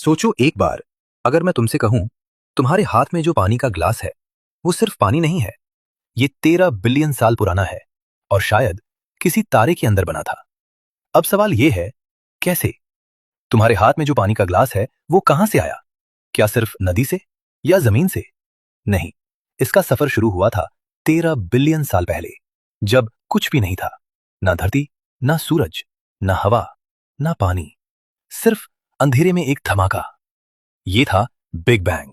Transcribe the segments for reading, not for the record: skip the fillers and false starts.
सोचो एक बार, अगर मैं तुमसे कहूं, तुम्हारे हाथ में जो पानी का ग्लास है वो सिर्फ पानी नहीं है। ये 13 बिलियन साल पुराना है और शायद किसी तारे के अंदर बना था। अब सवाल ये है, कैसे? तुम्हारे हाथ में जो पानी का ग्लास है वो कहां से आया? क्या सिर्फ नदी से या जमीन से? नहीं, इसका सफर शुरू हुआ था 13 बिलियन साल पहले, जब कुछ भी नहीं था। ना धरती, ना सूरज, ना हवा, ना पानी, सिर्फ अंधेरे में एक धमाका। ये था बिग बैंग।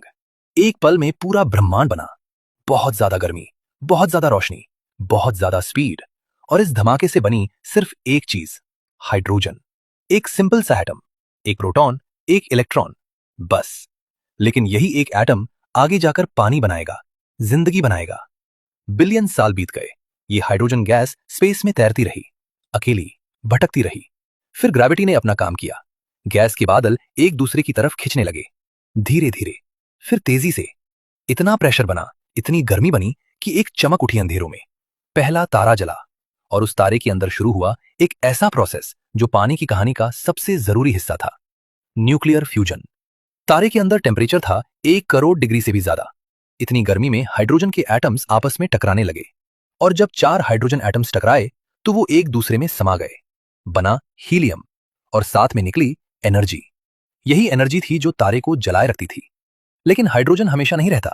एक पल में पूरा ब्रह्मांड बना। बहुत ज्यादा गर्मी, बहुत ज्यादा रोशनी, बहुत ज्यादा स्पीड, और इस धमाके से बनी सिर्फ एक चीज, हाइड्रोजन। एक सिंपल सा एटम, एक प्रोटॉन, एक इलेक्ट्रॉन, बस। लेकिन यही एक एटम आगे जाकर पानी बनाएगा, जिंदगी बनाएगा। बिलियन साल बीत गए। ये हाइड्रोजन गैस स्पेस में तैरती रही, अकेली, भटकती रही। फिर ग्रेविटी ने अपना काम किया। गैस के बादल एक दूसरे की तरफ खिंचने लगे, धीरे धीरे, फिर तेजी से। इतना प्रेशर बना, इतनी गर्मी बनी कि एक चमक उठी अंधेरों में। पहला तारा जला, और उस तारे के अंदर शुरू हुआ एक ऐसा प्रोसेस जो पानी की कहानी का सबसे जरूरी हिस्सा था, न्यूक्लियर फ्यूजन। तारे के अंदर टेम्परेचर था 1 करोड़ डिग्री से भी ज्यादा। इतनी गर्मी में हाइड्रोजन के एटम्स आपस में टकराने लगे, और जब 4 हाइड्रोजन एटम्स टकराए तो वो एक दूसरे में समा गए। बना हीलियम, और साथ में निकली एनर्जी। यही एनर्जी थी जो तारे को जलाए रखती थी। लेकिन हाइड्रोजन हमेशा नहीं रहता।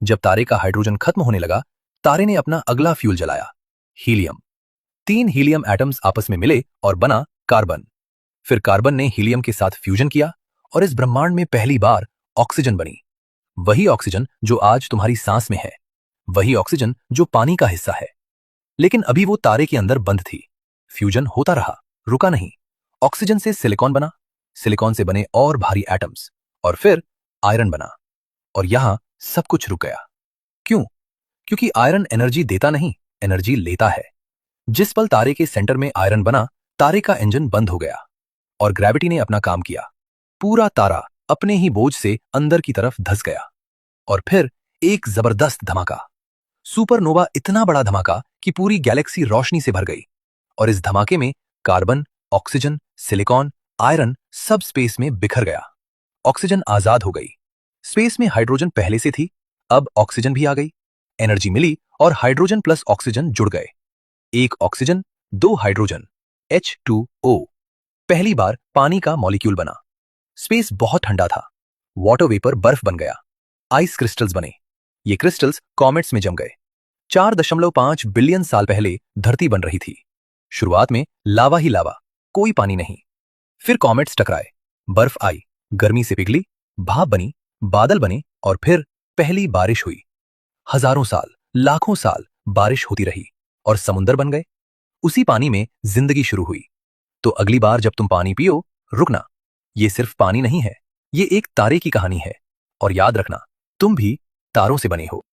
जब तारे का हाइड्रोजन खत्म होने लगा, तारे ने अपना अगला फ्यूल जलाया, हीलियम। 3 हीलियम एटम्स आपस में मिले और बना कार्बन। फिर कार्बन ने हीलियम के साथ फ्यूजन किया, और इस ब्रह्मांड में पहली बार ऑक्सीजन बनी। वही ऑक्सीजन जो आज तुम्हारी सांस में है, वही ऑक्सीजन जो पानी का हिस्सा है। लेकिन अभी वो तारे के अंदर बंद थी। फ्यूजन होता रहा, रुका नहीं। ऑक्सीजन से सिलिकॉन बना, सिलिकॉन से बने और भारी एटम्स, और फिर आयरन बना। और यहां सब कुछ रुक गया। क्यों? क्योंकि आयरन एनर्जी देता नहीं, एनर्जी लेता है। जिस पल तारे के सेंटर में आयरन बना, तारे का इंजन बंद हो गया, और ग्रेविटी ने अपना काम किया। पूरा तारा अपने ही बोझ से अंदर की तरफ धंस गया। और फिर एक जबरदस्त धमाका, सुपरनोवा। इतना बड़ा धमाका कि पूरी गैलेक्सी रोशनी से भर गई। और इस धमाके में कार्बन, ऑक्सीजन, सिलिकॉन, आयरन सब स्पेस में बिखर गया। ऑक्सीजन आजाद हो गई। स्पेस में हाइड्रोजन पहले से थी, अब ऑक्सीजन भी आ गई। एनर्जी मिली और हाइड्रोजन प्लस ऑक्सीजन जुड़ गए। एक ऑक्सीजन, 2 हाइड्रोजन, H2O। पहली बार पानी का मॉलिक्यूल बना। स्पेस बहुत ठंडा था। वाटर वेपर बर्फ बन गया, आइस क्रिस्टल्स बने। ये क्रिस्टल्स कॉमेट्स में जम गए। 4.5 बिलियन साल पहले धरती बन रही थी। शुरुआत में लावा ही लावा, कोई पानी नहीं। फिर कॉमेट्स टकराए, बर्फ आई, गर्मी से पिघली, भाप बनी, बादल बने, और फिर पहली बारिश हुई। हजारों साल, लाखों साल बारिश होती रही, और समुंदर बन गए। उसी पानी में जिंदगी शुरू हुई। तो अगली बार जब तुम पानी पियो, रुकना। ये सिर्फ पानी नहीं है, ये एक तारे की कहानी है। और याद रखना, तुम भी तारों से बने हो।